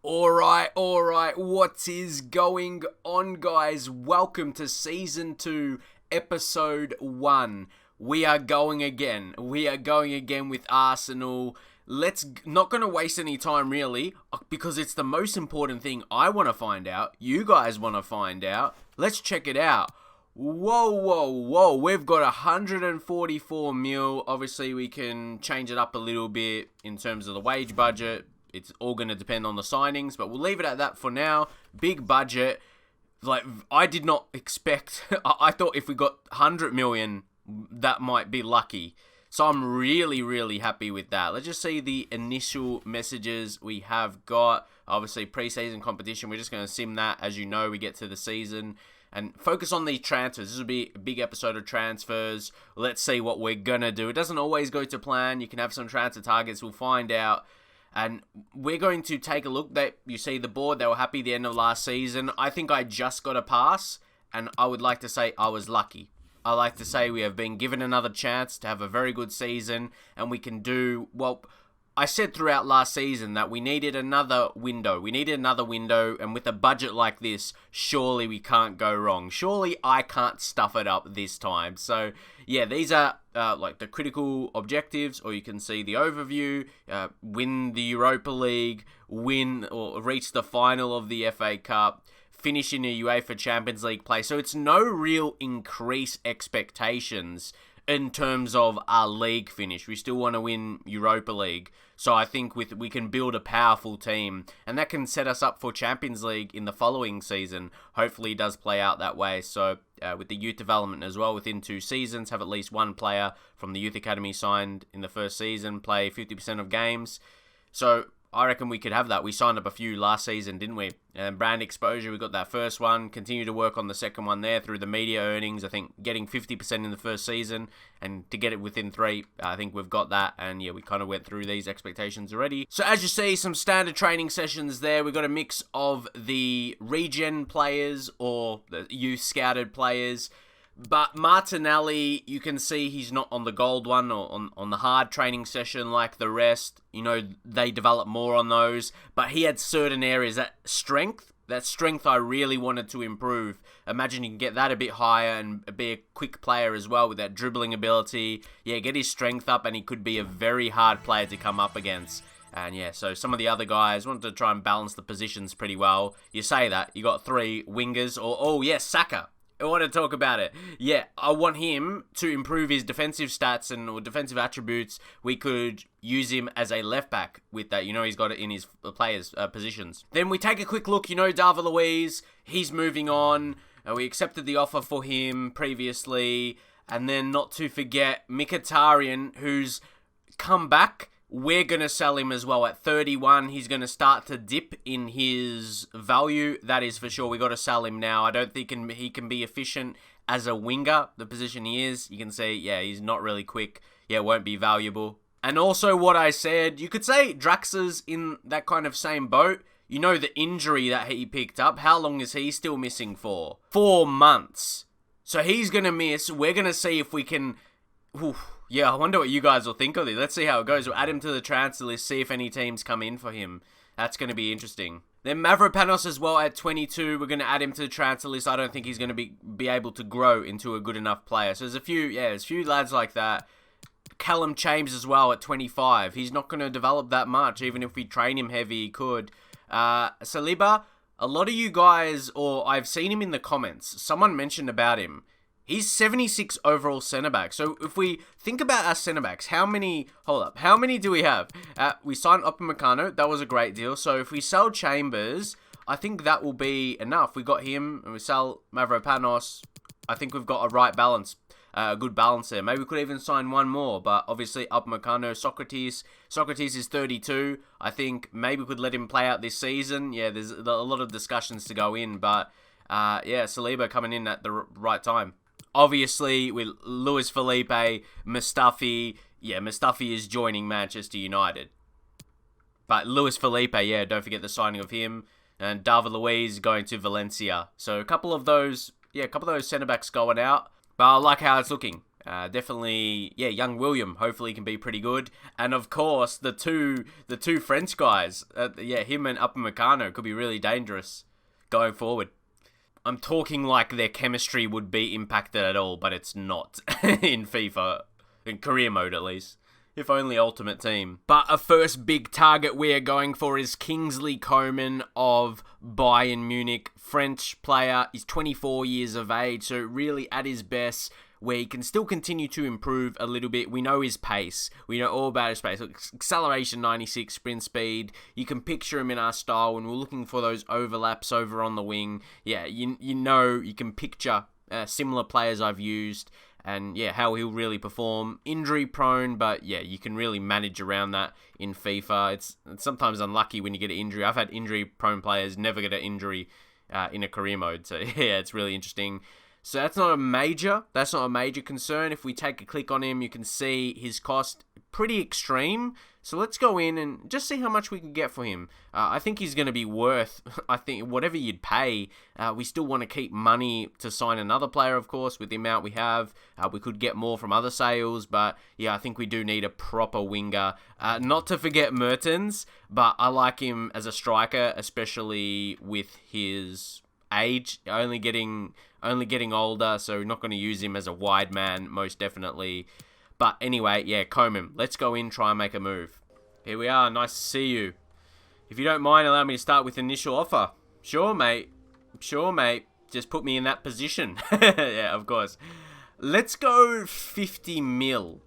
Alright, what is going on, guys? Welcome to Season 2, Episode 1. We are going again with Arsenal. Not going to waste any time, really, because it's the most important thing I want to find out. You guys want to find out. Let's check it out. Whoa. We've got 144 mil. Obviously, we can change it up a little bit in terms of the wage budget. It's all going to depend on the signings, but we'll leave it at that for now. Big budget. I did not expect... I thought if we got 100 million, that might be lucky. So I'm really happy with that. Let's just see the initial messages we have got. Obviously, pre-season competition. We're just going to sim that. As you know, we get to the season and focus on these transfers. This will be a big episode of transfers. Let's see what we're going to do. It doesn't always go to plan. You can have some transfer targets. We'll find out. And we're going to take a look. You see the board, they were happy at the end of last season. I think I just got a pass, and I would like to say I was lucky. I like to say we have been given another chance to have a very good season, and we can do, well, I said throughout last season that we needed another window. And with a budget like this, surely we can't go wrong. Surely I can't stuff it up this time. So, yeah, these are like the critical objectives, or you can see the overview, win the Europa League, win or reach the final of the FA Cup, finish in a UEFA Champions League play. So it's no real increased expectations in terms of our league finish. We still want to win Europa League. So I think we can build a powerful team, and that can set us up for Champions League in the following season. Hopefully it does play out that way. So with the youth development as well, within 2 seasons, have at least one player from the youth academy signed in the first season, play 50% of games. So I reckon we could have that. We signed up a few last season, didn't we? And brand exposure, we got that first one. Continue to work on the second one there through the media earnings. I think getting 50% in the first season, and to get it within 3, I think we've got that. And yeah, we kind of went through these expectations already. So as you see, some standard training sessions there. We got a mix of the regen players or the youth scouted players. But Martinelli, you can see he's not on the gold one or on the hard training session like the rest. You know, they develop more on those. But he had certain areas. That strength I really wanted to improve. Imagine you can get that a bit higher and be a quick player as well with that dribbling ability. Yeah, get his strength up, and he could be a very hard player to come up against. And yeah, so some of the other guys wanted to try and balance the positions pretty well. You say that, you got 3 wingers, or, oh yes, Saka. I want to talk about it. Yeah, I want him to improve his defensive stats or defensive attributes. We could use him as a left back with that. You know, he's got it in his players' positions. Then we take a quick look. You know, David Luiz, he's moving on. We accepted the offer for him previously. And then not to forget Mkhitaryan, who's come back. We're going to sell him as well. At 31, he's going to start to dip in his value. That is for sure. We got to sell him now. I don't think he can be efficient as a winger, the position he is. You can see, yeah, he's not really quick. Yeah, won't be valuable. And also what I said, you could say Draxler's in that kind of same boat. You know, the injury that he picked up. How long is he still missing for? 4 months. So he's going to miss. We're going to see if we can... Yeah, I wonder what you guys will think of it. Let's see how it goes. We'll add him to the transfer list, see if any teams come in for him. That's going to be interesting. Then Mavropanos as well at 22. We're going to add him to the transfer list. I don't think he's going to be able to grow into a good enough player. So there's a few lads like that. Callum Chambers as well at 25. He's not going to develop that much. Even if we train him heavy, he could. Saliba, a lot of you guys, or I've seen him in the comments. Someone mentioned about him. He's 76 overall centre-back. So if we think about our centre-backs, how many do we have? We signed Upamecano. That was a great deal. So if we sell Chambers, I think that will be enough. We got him, and we sell Mavropanos. I think we've got a right balance, a good balance there. Maybe we could even sign one more, but obviously Upamecano, Socrates is 32. I think maybe we could let him play out this season. Yeah, there's a lot of discussions to go in, but yeah, Saliba coming in at the right time. Obviously, with Luis Felipe, Mustafi. Yeah, Mustafi is joining Manchester United. But Luis Felipe, yeah, don't forget the signing of him. And David Luiz going to Valencia. So a couple of those centre-backs going out. But I like how it's looking. Definitely, yeah, young William hopefully can be pretty good. And of course, the two French guys, him and Upamecano could be really dangerous going forward. I'm talking like their chemistry would be impacted at all, but it's not in FIFA, in career mode at least. If only Ultimate Team. But a first big target we are going for is Kingsley Coleman of Bayern Munich. French player. He's 24 years of age, so really at his best, where he can still continue to improve a little bit. We know his pace. We know all about his pace. Acceleration 96, sprint speed. You can picture him in our style when we're looking for those overlaps over on the wing. Yeah, you know, you can picture similar players I've used. And yeah, how he'll really perform. Injury prone, but yeah, you can really manage around that in FIFA. It's sometimes unlucky when you get an injury. I've had injury prone players never get an injury in a career mode. So yeah, it's really interesting. So that's not a major concern. If we take a click on him, you can see his cost pretty extreme. So let's go in and just see how much we can get for him. I think he's going to be worth, I think, whatever you'd pay. We still want to keep money to sign another player, of course, with the amount we have. We could get more from other sales, but yeah, I think we do need a proper winger. Not to forget Mertens, but I like him as a striker, especially with his age, only getting older, so not going to use him as a wide man, most definitely. But anyway, yeah, Coleman, let's go in, try and make a move. Here we are, nice to see you. If you don't mind, allow me to start with initial offer. Sure, mate. Just put me in that position. Yeah, of course. Let's go 50 mil.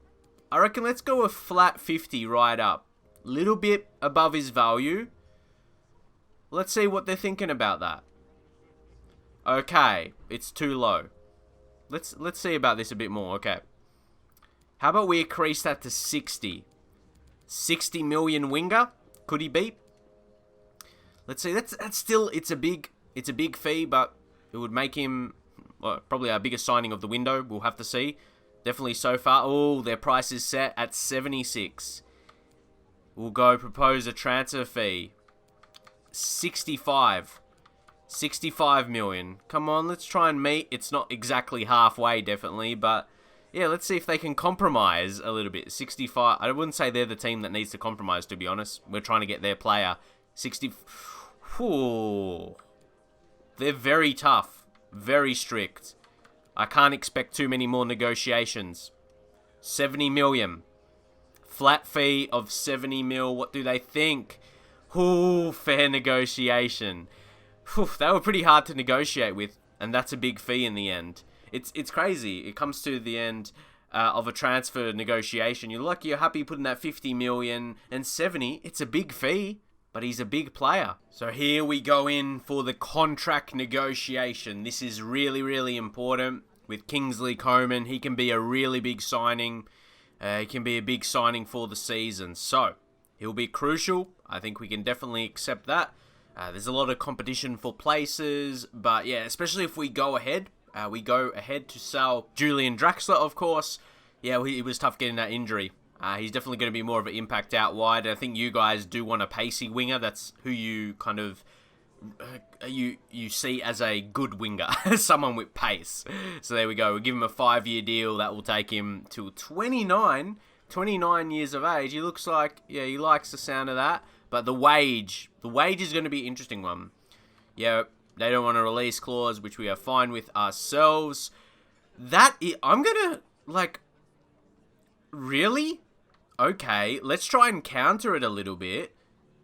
I reckon let's go a flat 50 right up. Little bit above his value. Let's see what they're thinking about that. Okay, it's too low. Let's see about this a bit more. Okay. How about we increase that to 60? 60 million winger? Could he be? Let's see. That's still, it's a big fee, but it would make him probably our biggest signing of the window. We'll have to see. Definitely so far. Oh, their price is set at 76. We'll go propose a transfer fee. 65 million. Come on, let's try and meet. It's not exactly halfway, definitely, but yeah, let's see if they can compromise a little bit. 65. I wouldn't say they're the team that needs to compromise, to be honest. We're trying to get their player. 60. Whew. They're very tough. Very strict. I can't expect too many more negotiations. 70 million. Flat fee of 70 mil. What do they think? Ooh, fair negotiation. Whew, they were pretty hard to negotiate with, and that's a big fee in the end. It's crazy. It comes to the end of a transfer negotiation. You're happy putting that 50 million and 70. It's a big fee, but he's a big player. So here we go in for the contract negotiation. This is really, really important with Kingsley Coleman. He can be a really big signing. He can be a big signing for the season. So he'll be crucial. I think we can definitely accept that. There's a lot of competition for places, but yeah, especially if we go ahead. We go ahead to sell Julian Draxler, of course. Yeah, it was tough getting that injury. He's definitely going to be more of an impact out wide. I think you guys do want a pacey winger. That's who you kind of you see as a good winger, someone with pace. So there we go. We'll give him a 5-year deal that will take him to 29 years of age. He looks like, yeah, he likes the sound of that. But the wage is going to be an interesting one. Yeah, they don't want a release clause, which we are fine with ourselves. I'm going to, really? Okay, let's try and counter it a little bit.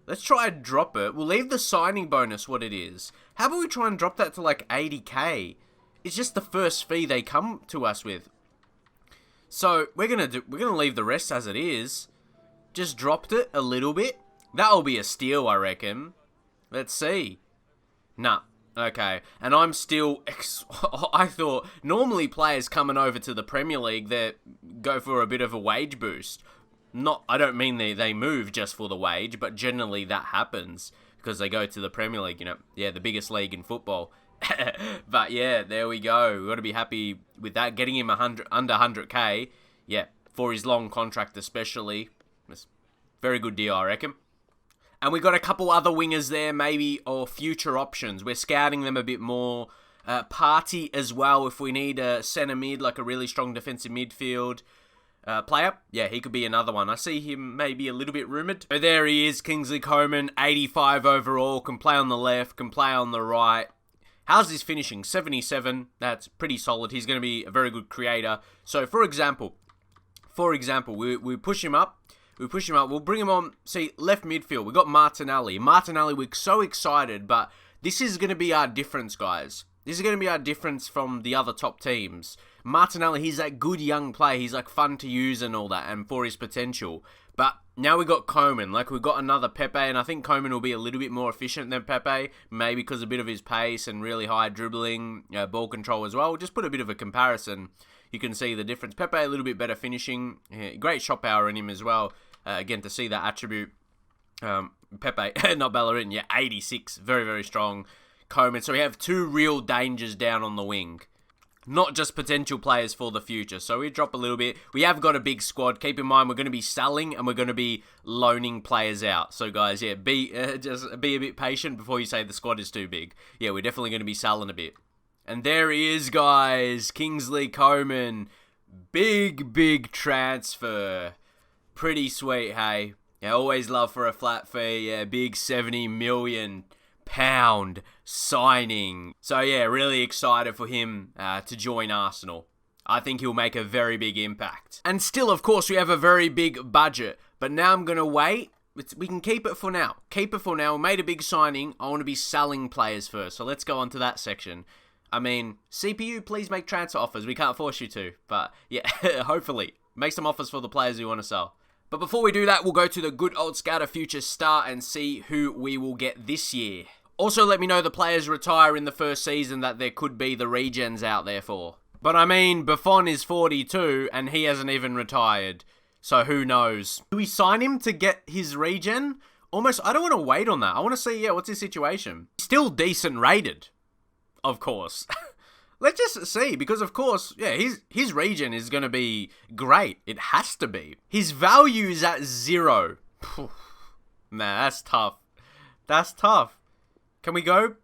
Let's try and drop it. We'll leave the signing bonus what it is. How about we try and drop that to 80k? It's just the first fee they come to us with. So we're gonna leave the rest as it is. Just dropped it a little bit. That'll be a steal, I reckon. Let's see. Nah. Okay. And I'm still... I thought normally players coming over to the Premier League, they go for a bit of a wage boost. I don't mean they move just for the wage, but generally that happens because they go to the Premier League, the biggest league in football. But yeah, there we go. We've got to be happy with that. Getting him under 100k, yeah, for his long contract especially. It's very good deal, I reckon. And we got a couple other wingers there, maybe, or future options. We're scouting them a bit more. Party as well if we need a centre mid, like a really strong defensive midfield player. Yeah, he could be another one. I see him maybe a little bit rumoured. So there he is, Kingsley Coleman, 85 overall, can play on the left, can play on the right. How's his finishing? 77. That's pretty solid. He's going to be a very good creator. So, for example, we push him up. We'll bring him on, see, left midfield. We got Martinelli. We're so excited, but this is going to be our difference, guys. This is going to be our difference from the other top teams. Martinelli, he's that good young player. He's like fun to use and all that, and for his potential. But now we got Coleman. Like, we got another Pepe, and I think Coleman will be a little bit more efficient than Pepe, maybe because a bit of his pace and really high dribbling, ball control as well. We'll just put a bit of a comparison. You can see the difference. Pepe a little bit better finishing. Great shot power in him as well. Again, to see that attribute. Pepe, not Bellerin, yeah, 86. Very, very strong. Coleman. So we have two real dangers down on the wing. Not just potential players for the future. So we drop a little bit. We have got a big squad. Keep in mind, we're going to be selling and we're going to be loaning players out. So guys, yeah, just be a bit patient before you say the squad is too big. Yeah, we're definitely going to be selling a bit. And there he is, guys. Kingsley Coleman. Big transfer. Pretty sweet, hey. Yeah, always love for a flat fee. Yeah, big 70 million pound signing. So yeah, really excited for him to join Arsenal. I think he'll make a very big impact. And still, of course, we have a very big budget. But now I'm going to wait. We can keep it for now. We made a big signing. I want to be selling players first. So let's go on to that section. I mean, CPU, please make transfer offers. We can't force you to. But yeah, hopefully. Make some offers for the players we want to sell. But before we do that, we'll go to the good old Scouter Future Star and see who we will get this year. Also, let me know the players retire in the first season that there could be the regens out there for. But I mean, Buffon is 42 and he hasn't even retired. So who knows? Do we sign him to get his regen? Almost, I don't want to wait on that. I want to see, what's his situation? Still decent rated, of course. Let's just see, because of course, his regen is going to be great. It has to be. His value is at 0. Man, that's tough. Can we go?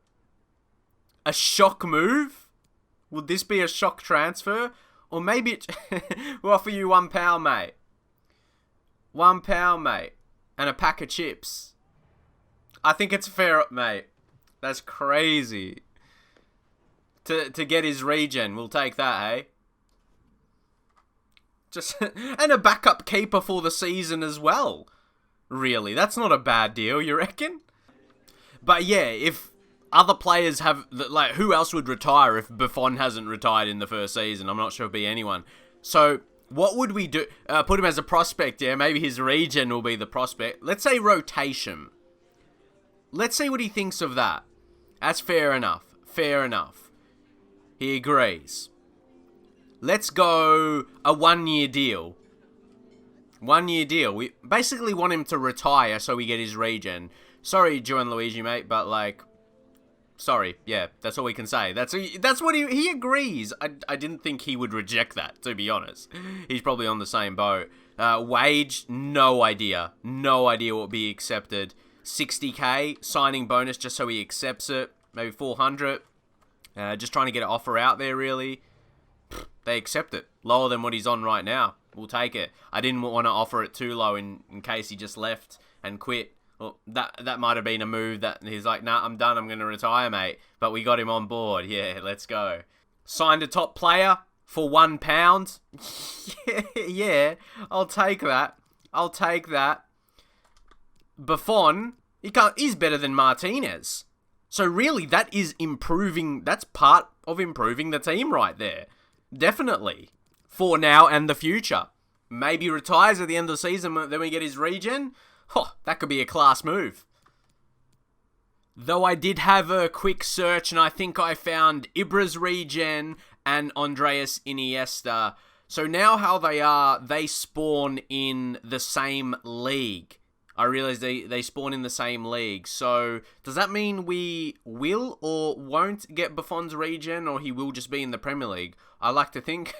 A shock move? Would this be a shock transfer? Or maybe we'll offer you £1, mate. £1, mate. And a pack of chips. I think it's fair, mate. That's crazy. To get his regen, we'll take that, hey? And a backup keeper for the season as well. Really, that's not a bad deal, you reckon? But yeah, if other players have, like, who else would retire if Buffon hasn't retired in the first season? I'm not sure it'd be anyone. So, what would we do? Put him as a prospect, yeah? Maybe his regen will be the prospect. Let's say rotation. Let's see what he thinks of that. That's fair enough. He agrees. Let's go a 1-year deal. 1-year deal. We basically want him to retire so we get his regen. Sorry, Luigi, mate, but like, sorry. Yeah, that's all we can say. That's what he agrees. I didn't think he would reject that, to be honest. He's probably on the same boat. Wage, no idea. No idea what will be accepted. 60k, signing bonus just so he accepts it. Maybe 400. Just trying to get an offer out there, really. They accept it. Lower than what he's on right now. We'll take it. I didn't want to offer it too low in case he just left and quit. Well, that might have been a move that he's like, nah, I'm done. I'm going to retire, mate. But we got him on board. Yeah, let's go. Signed a top player for £1. yeah, I'll take that. Buffon, he's better than Martinez. So really, that is improving. That's part of improving the team right there. Definitely. For now and the future. Maybe retires at the end of the season, then we get his regen. That could be a class move. Though I did have a quick search and I think I found Ibra's regen and Andreas Iniesta. So now how they are, they spawn in the same league. I realize they spawn in the same league. So does that mean we will or won't get Buffon's regen, or he will just be in the Premier League? I like to think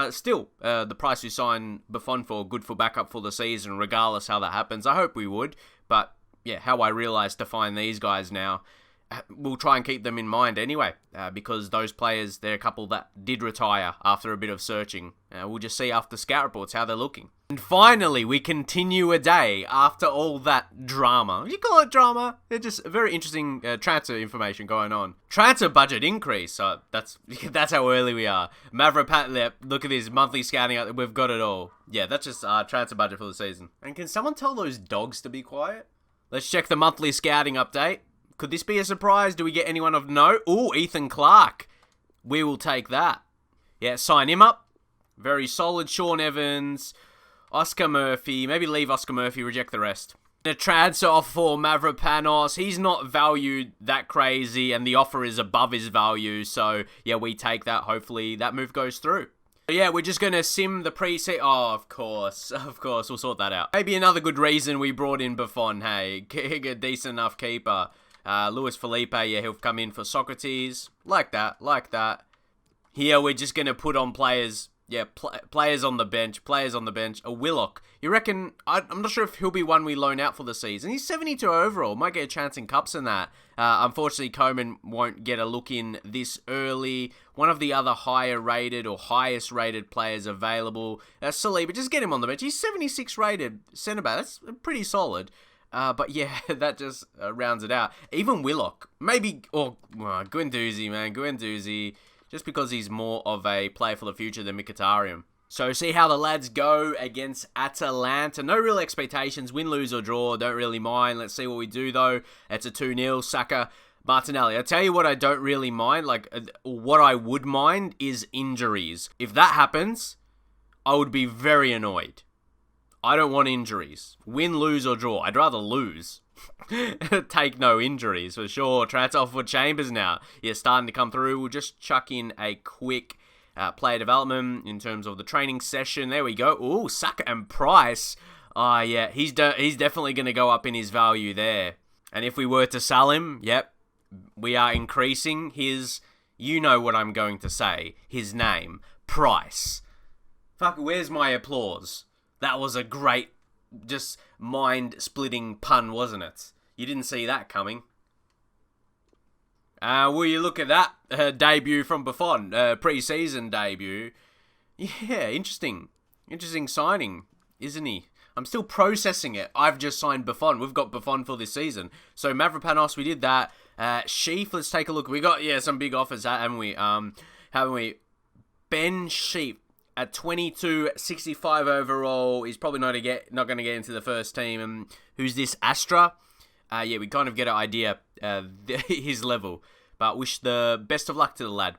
still the price we sign Buffon for, good for backup for the season, regardless how that happens. I hope we would. But yeah, how I realized to find these guys now. we'll try and keep them in mind anyway, because those players, they're a couple that did retire after a bit of searching. We'll just see after scout reports how they're looking. And finally, we continue a day after all that drama. You call it drama? It's just very interesting transfer information going on. Transfer budget increase. That's how early we are. Mavropanos, look at this monthly scouting. We've got it all. Yeah, that's just our transfer budget for the season. And can someone tell those dogs to be quiet? Let's check the monthly scouting update. Could this be a surprise? Do we get anyone of note? Ooh, Ethan Clark. We will take that. Yeah, sign him up. Very solid. Sean Evans, Oscar Murphy. Maybe leave Oscar Murphy, reject the rest. The transfer offer for Mavropanos. He's not valued that crazy, and the offer is above his value. So, yeah, we take that. Hopefully, that move goes through. Yeah, we're just going to sim the pre-season. Oh, of course, we'll sort that out. Maybe another good reason we brought in Buffon, hey. A decent enough keeper. Luis Felipe, yeah, he'll come in for Socrates. Like that. Here, we're just going to put on players. Yeah, players on the bench. A Willock. You reckon, I'm not sure if he'll be one we loan out for the season. He's 72 overall. Might get a chance in cups and that. Unfortunately, Coleman won't get a look in this early. One of the other higher rated or highest rated players available. Saliba, just get him on the bench. He's 76 rated centre-back. That's pretty solid. But yeah, that just rounds it out. Even Willock. Maybe, Guendouzi, man. Guendouzi. Just because he's more of a player for the future than Mkhitaryan. So see how the lads go against Atalanta. No real expectations. Win, lose or draw. Don't really mind. Let's see what we do though. It's a 2-0. Saka, Martinelli. I'll tell you what I don't really mind. What I would mind is injuries. If that happens, I would be very annoyed. I don't want injuries. Win, lose or draw. I'd rather lose. Take no injuries for sure. Transfer offer for Chambers now. Yeah, starting to come through. We'll just chuck in a quick player development in terms of the training session. There we go. Ooh, Saka and Price. Yeah, he's definitely going to go up in his value there. And if we were to sell him, yep, we are increasing his, you know what I'm going to say, his name, Price. Fuck, where's my applause? That was a great, just mind-splitting pun, wasn't it? You didn't see that coming. Will you look at that debut from Buffon, pre-season debut? Yeah, interesting. Interesting signing, isn't he? I'm still processing it. I've just signed Buffon. We've got Buffon for this season. So Mavropanos, we did that. Sheaf, let's take a look. We got, some big offers, haven't we? Ben Sheaf at 22, 65 overall. He's probably not going to get into the first team. And who's this? Astra? We kind of get an idea his level. But wish the best of luck to the lad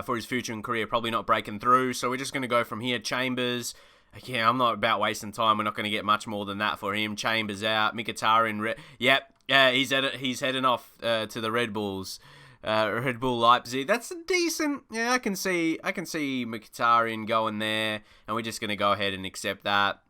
for his future and career. Probably not breaking through. So we're just going to go from here. Chambers. Yeah, I'm not about wasting time. We're not going to get much more than that for him. Chambers out. Mkhitaryan. He's heading off to the Red Bulls. Red Bull Leipzig. That's a decent. Yeah, I can see Mkhitaryan going there, and we're just going to go ahead and accept that.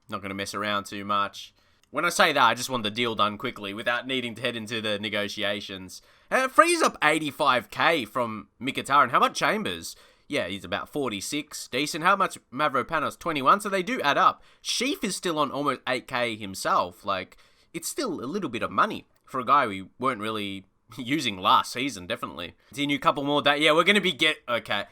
Not going to mess around too much. When I say that, I just want the deal done quickly without needing to head into the negotiations. It frees up 85k from Mkhitaryan. How about Chambers? Yeah, he's about 46. Decent. How much Mavropanos? 21. So they do add up. Sheaf is still on almost 8k himself. It's still a little bit of money for a guy we weren't really using last season, definitely. Continue a couple more. Yeah, we're going to be okay.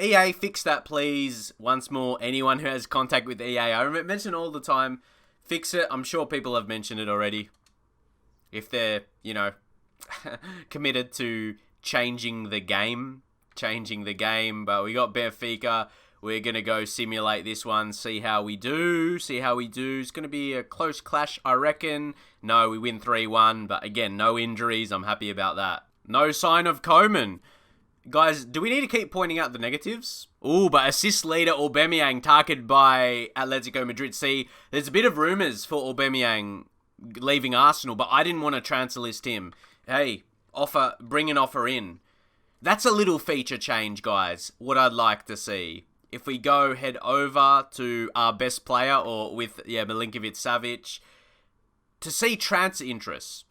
EA, fix that, please. Once more, anyone who has contact with EA, I mention all the time, fix it. I'm sure people have mentioned it already. If they're, committed to changing the game. But we got Benfica. We're going to go simulate this one, see how we do. It's going to be a close clash, I reckon. No, we win 3-1, but again, no injuries. I'm happy about that. No sign of Coleman. Guys, do we need to keep pointing out the negatives? Ooh, but assist leader Aubameyang targeted by Atletico Madrid. See, there's a bit of rumours for Aubameyang leaving Arsenal, but I didn't want to transfer list him. Hey, bring an offer in. That's a little feature change, guys. What I'd like to see. If we head over to our best player, or with, Milinkovic-Savic, to see transfer interests.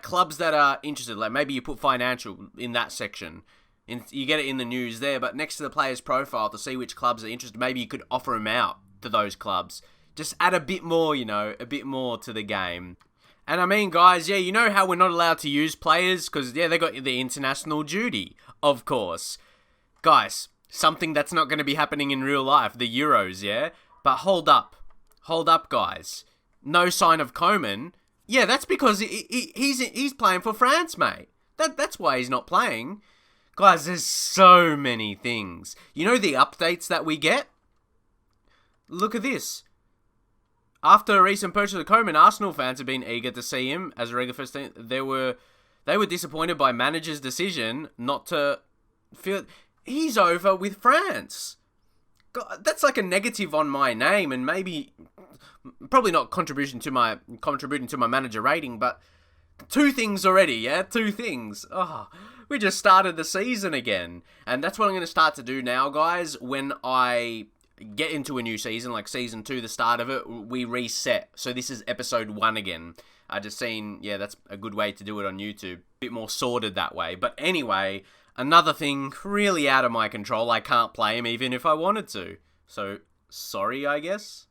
Clubs that are interested. Maybe you put financial in that section. You get it in the news there, but next to the player's profile to see which clubs are interested, maybe you could offer them out to those clubs. Just add a bit more, a bit more to the game. And I mean, guys, yeah, you know how we're not allowed to use players? Because, yeah, they got the international duty, of course. Guys, something that's not going to be happening in real life, the Euros, yeah? But hold up. Hold up, guys. No sign of Coleman. Yeah, that's because he's playing for France, mate. That's why he's not playing. Guys, there's so many things. You know the updates that we get? Look at this. After a recent purchase of Coleman, Arsenal fans have been eager to see him as a regular first team. They were disappointed by manager's decision not to feel he's over with France. God, that's like a negative on my name, and probably not contributing to my manager rating, but 2 things already, yeah? 2 things. Oh, we just started the season again. And that's what I'm going to start to do now, guys. When I get into a new season, like season 2, the start of it, we reset. So this is episode 1 again. I just seen, yeah, that's a good way to do it on YouTube. A bit more sorted that way. But anyway, another thing really out of my control. I can't play him even if I wanted to. So, sorry, I guess.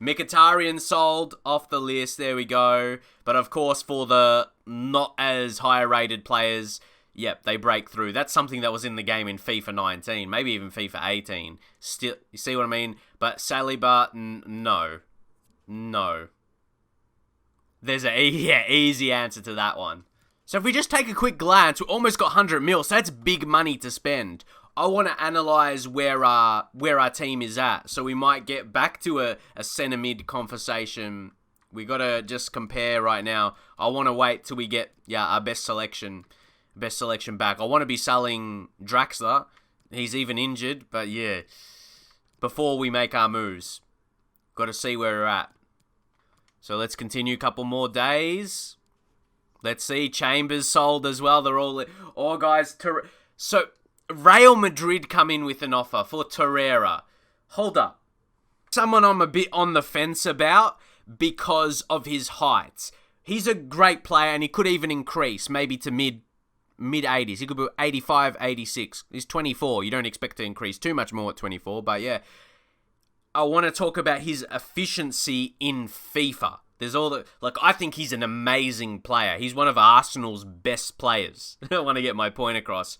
Mkhitaryan sold off the list, there we go. But of course, for the not as higher rated players, yep, they break through. That's something that was in the game in FIFA 19, maybe even FIFA 18. Still, you see what I mean? But Saliba, no. No. There's an easy answer to that one. So if we just take a quick glance, we almost got 100 mil, so that's big money to spend. I want to analyse where our team is at. So we might get back to a centre mid conversation. We got to just compare right now. I want to wait till we get our best selection back. I want to be selling Draxler. He's even injured, but yeah. Before we make our moves. Got to see where we're at. So let's continue a couple more days. Let's see. Chambers sold as well. They're all... Oh, guys. So... Real Madrid come in with an offer for Torero. Hold up. Someone I'm a bit on the fence about because of his height. He's a great player and he could even increase maybe to mid 80s. He could be 85, 86. He's 24. You don't expect to increase too much more at 24, but yeah. I want to talk about his efficiency in FIFA. There's all the... I think he's an amazing player. He's one of Arsenal's best players. I want to get my point across.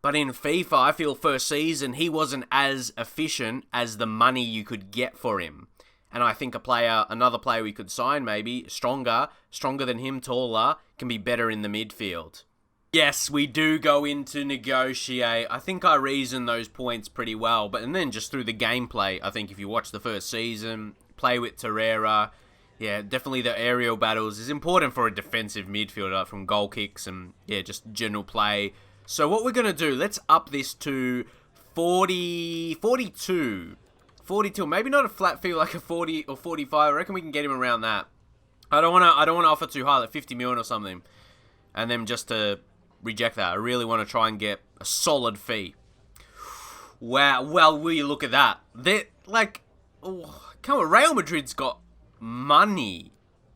But in FIFA, I feel first season, he wasn't as efficient as the money you could get for him. And I think another player we could sign maybe, stronger than him, taller, can be better in the midfield. Yes, we do go in to negotiate. I think I reasoned those points pretty well. And then just through the gameplay, I think if you watch the first season, play with Torero, yeah, definitely the aerial battles is important for a defensive midfielder from goal kicks and, yeah, just general play. So what we're going to do, let's up this to 42. Maybe not a flat fee like a 40 or 45. I reckon we can get him around that. I don't want to offer too high, like 50 million or something. And then just to reject that. I really want to try and get a solid fee. Wow, well, will you look at that? They're come on, Real Madrid's got money.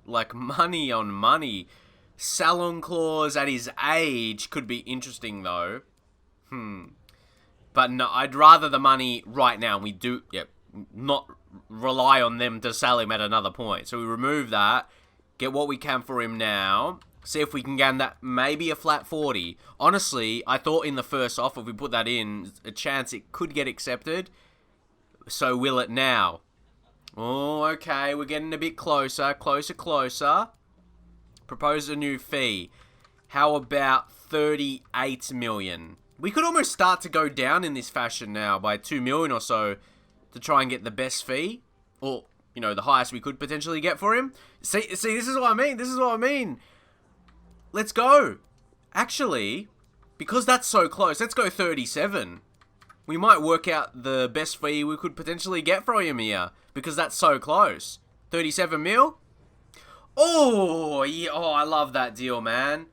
Like money on money. Salon clause at his age could be interesting, though. But no, I'd rather the money right now. We do, not rely on them to sell him at another point. So we remove that, get what we can for him now, see if we can get that, maybe a flat 40. Honestly, I thought in the first offer, if we put that in, a chance it could get accepted. So will it now? Oh, okay, we're getting a bit closer. Propose a new fee. How about 38 million? We could almost start to go down in this fashion now by 2 million or so to try and get the best fee. Or, the highest we could potentially get for him. See, this is what I mean. Let's go. Actually, because that's so close, let's go 37. We might work out the best fee we could potentially get for him here. Because that's so close. 37 mil? Oh, yeah. Oh, I love that deal, man.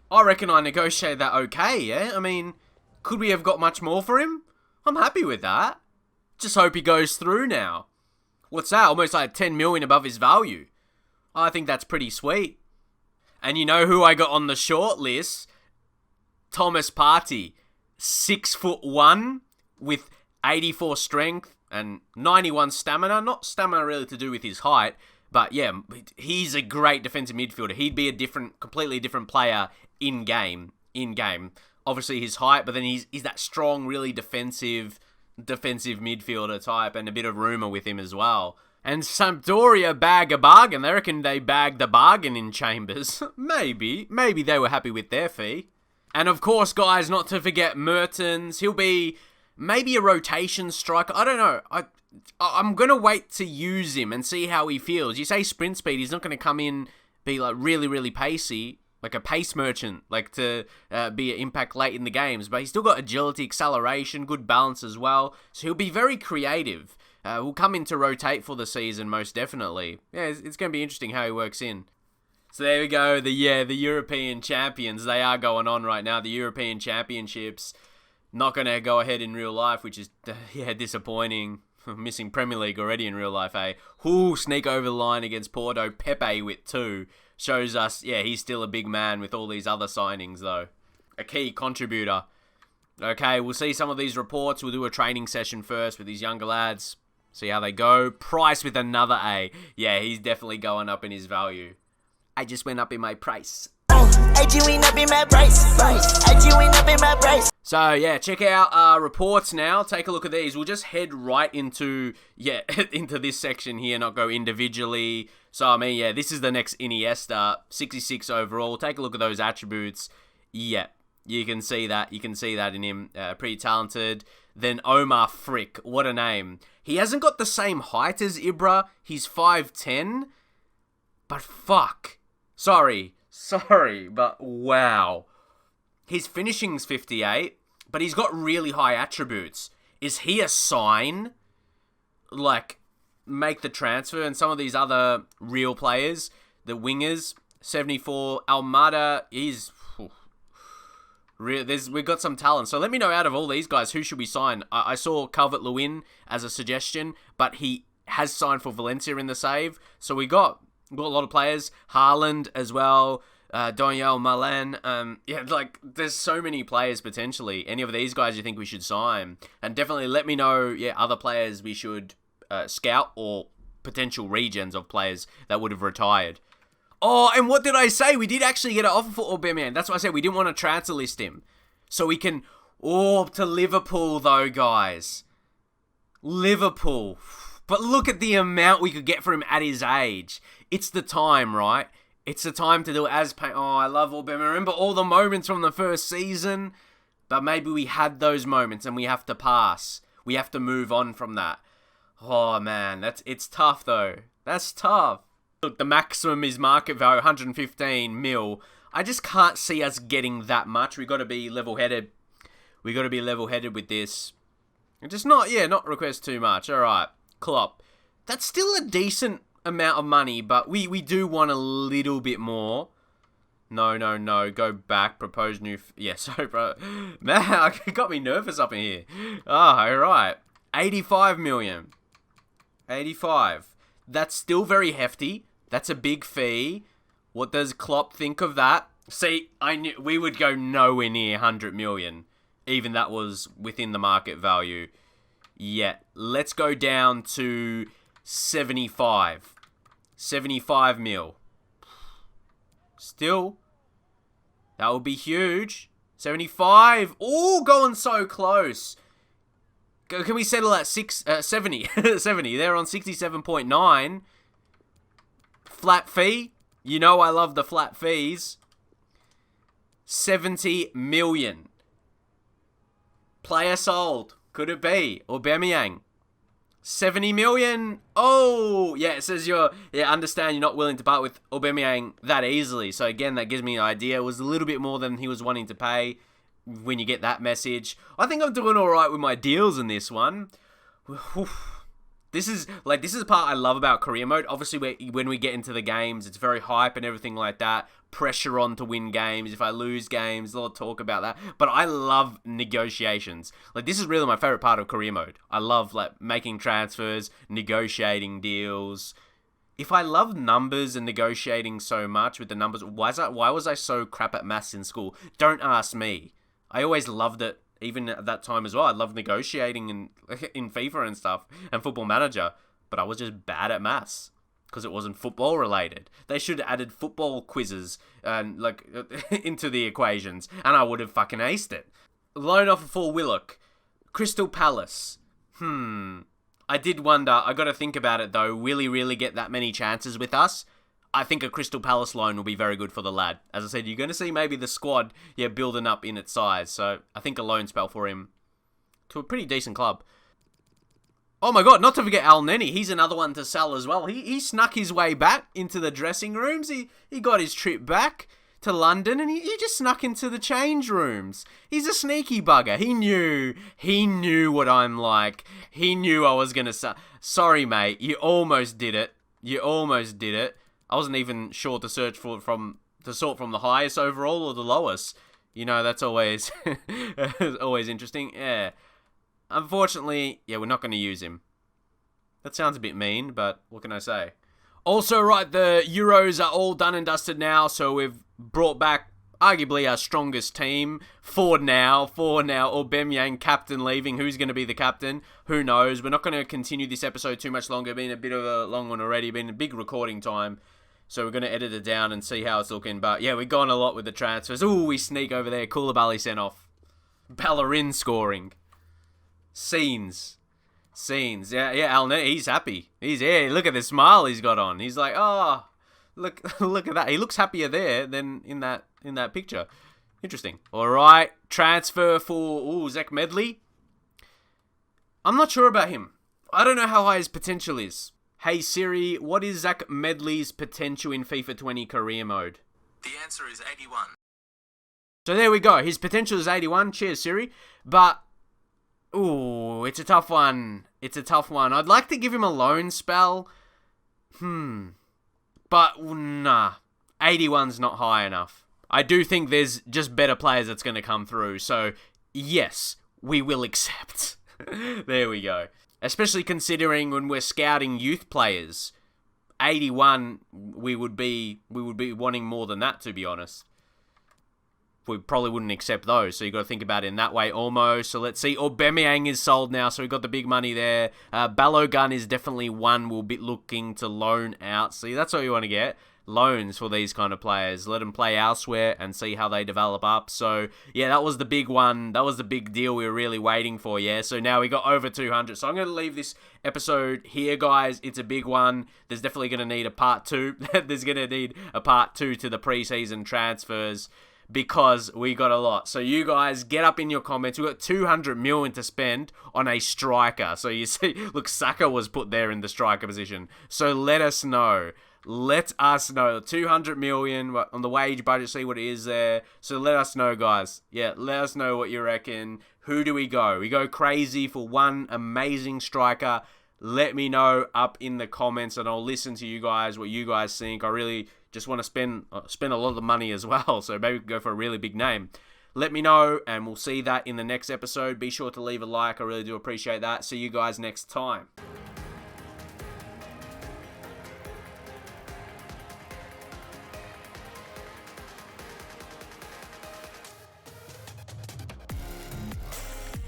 I reckon I negotiated that okay, yeah? I mean, could we have got much more for him? I'm happy with that. Just hope he goes through now. What's that? Almost like 10 million above his value. I think that's pretty sweet. And you know who I got on the short list? Thomas Partey. 6'1" with 84 strength and 91 stamina. Not stamina really to do with his height, But yeah, he's a great defensive midfielder. He'd be completely different player in game. Obviously his height, but then he's that strong, really defensive midfielder type, and a bit of rumour with him as well. And Sampdoria bag a bargain. They reckon they bagged a bargain in Chambers. Maybe they were happy with their fee. And of course, guys, not to forget Mertens. He'll be maybe a rotation striker. I don't know. I'm going to wait to use him and see how he feels. You say sprint speed, he's not going to come in, be like really, really pacey, like a pace merchant, like to be an impact late in the games. But he's still got agility, acceleration, good balance as well. So he'll be very creative. Will come in to rotate for the season, most definitely. Yeah, it's going to be interesting how he works in. So there we go. The European champions. They are going on right now. The European Championships. Not going to go ahead in real life, which is disappointing. Missing Premier League already in real life, eh? Sneak over the line against Porto. Pepe with 2. Shows us, he's still a big man with all these other signings, though. A key contributor. Okay, we'll see some of these reports. We'll do a training session first with these younger lads. See how they go. Price with another A. Yeah, he's definitely going up in his value. I just went up in my price. So yeah, check out reports now. Take a look at these. We'll just head right into into this section here, not go individually. So I mean, this is the next Iniesta, 66 overall. Take a look at those attributes. Yeah, you can see that. You can see that in him. Pretty talented. Then Omar Frick, what a name. He hasn't got the same height as Ibra. He's 5'10", but fuck. Sorry, but wow. His finishing's 58, but he's got really high attributes. Is he a sign? Like, make the transfer, and some of these other real players, the wingers, 74, Almada, we've got some talent. So let me know, out of all these guys, who should we sign? I saw Calvert-Lewin as a suggestion, but he has signed for Valencia in the save. So we got a lot of players. Haaland as well. Daniel Malan. There's so many players potentially. Any of these guys you think we should sign? And definitely let me know, other players we should scout, or potential regens of players that would have retired. Oh, and what did I say? We did actually get an offer for Aubameyang. That's why I said we didn't want to transfer list him. So we can... Oh, to Liverpool though, guys. Liverpool. But look at the amount we could get for him at his age. It's the time, right? It's the time to do it as... Oh, I love Aubameyang. Remember all the moments from the first season? But maybe we had those moments and we have to pass. We have to move on from that. Oh, man. It's tough, though. That's tough. Look, the maximum is market value, 115 mil. I just can't see us getting that much. We got to be level-headed. We got to be level-headed with this. And just not request too much. All right, Klopp. That's still a decent amount of money, but we do want a little bit more. No. Go back. Propose new... sorry, bro. Man, it got me nervous up in here. All right. 85 million. 85. That's still very hefty. That's a big fee. What does Klopp think of that? See, I knew we would go nowhere near 100 million. Even that was within the market value. Yeah, let's go down to 75. 75 mil. Still, that would be huge. 75. Oh, going so close. Can we settle at 70? 70. They're on 67.9. Flat fee. You know I love the flat fees. 70 million. Player sold. Could it be? Aubameyang. 70 million. Oh, yeah, it says understand you're not willing to part with Aubameyang that easily. So again, that gives me an idea. It was a little bit more than he was wanting to pay. When you get that message, I think I'm doing all right with my deals in this one. This is the part I love about career mode. Obviously, when we get into the games, it's very hype and everything like that. Pressure on to win games. If I lose games, a lot of talk about that. But I love negotiations. This is really my favorite part of career mode. I love making transfers, negotiating deals. If I love numbers and negotiating so much with the numbers, why was I so crap at maths in school? Don't ask me. I always loved it, even at that time as well. I loved negotiating in FIFA and stuff, and Football Manager, but I was just bad at maths. because it wasn't football related. They should have added football quizzes and into the equations, and I would have fucking aced it. Loan offer for Willock. Crystal Palace. I did wonder, I got to think about it though, will he really get that many chances with us? I think a Crystal Palace loan will be very good for the lad. As I said, you're going to see maybe the squad, building up in its size. So I think a loan spell for him to a pretty decent club. Oh my god, not to forget Al Neni. He's another one to sell as well. He snuck his way back into the dressing rooms. He got his trip back to London and he just snuck into the change rooms. He's a sneaky bugger. He knew what I'm like. He knew I was going to sell. Sorry, mate. You almost did it. I wasn't even sure to sort from the highest overall or the lowest. That's always always interesting. Yeah. Unfortunately, we're not going to use him. That sounds a bit mean, but what can I say? Also, right, the Euros are all done and dusted now, so we've brought back arguably our strongest team for now. Aubameyang, captain, leaving. Who's going to be the captain? Who knows? We're not going to continue this episode too much longer. Been a bit of a long one already. Been a big recording time. So we're going to edit it down and see how it's looking. But we've gone a lot with the transfers. Ooh, we sneak over there. Koulibaly sent off. Bellerin scoring. Scenes. Yeah, Alnet, he's happy. Look at the smile he's got on. He's like, oh, look at that. He looks happier there than in that picture. Interesting. All right, transfer for Zach Medley. I'm not sure about him. I don't know how high his potential is. Hey Siri, what is Zach Medley's potential in FIFA 20 career mode? The answer is 81. So there we go. His potential is 81. Cheers, Siri. But it's a tough one. I'd like to give him a loan spell. But nah. 81's not high enough. I do think there's just better players that's going to come through. So, yes, we will accept. There we go. Especially considering when we're scouting youth players. 81, we would be wanting more than that, to be honest. We probably wouldn't accept those, so you got to think about it in that way almost. So let's see, Aubameyang is sold now, so we got the big money there. Balogun is definitely one we'll be looking to loan out. See, that's what you want to get. Loans for these kind of players. Let them play elsewhere and see how they develop up. So, that was the big one. That was the big deal we were really waiting for, So now we got over 200. So I'm going to leave this episode here, guys. It's a big one. There's definitely going to need a part 2. There's going to need a part 2 to the preseason transfers, because we got a lot. So you guys, get up in your comments. We got 200 million to spend on a striker. So you see, look, Saka was put there in the striker position. So let us know. 200 million on the wage budget, see what it is there. So let us know, guys. Let us know what you reckon. Who do we go? We go crazy for one amazing striker. Let me know up in the comments, and I'll listen to you guys, what you guys think. I really just want to spend a lot of money as well, so maybe we can go for a really big name. Let me know, and we'll see that in the next episode. Be sure to leave a like. I really do appreciate that. See you guys next time.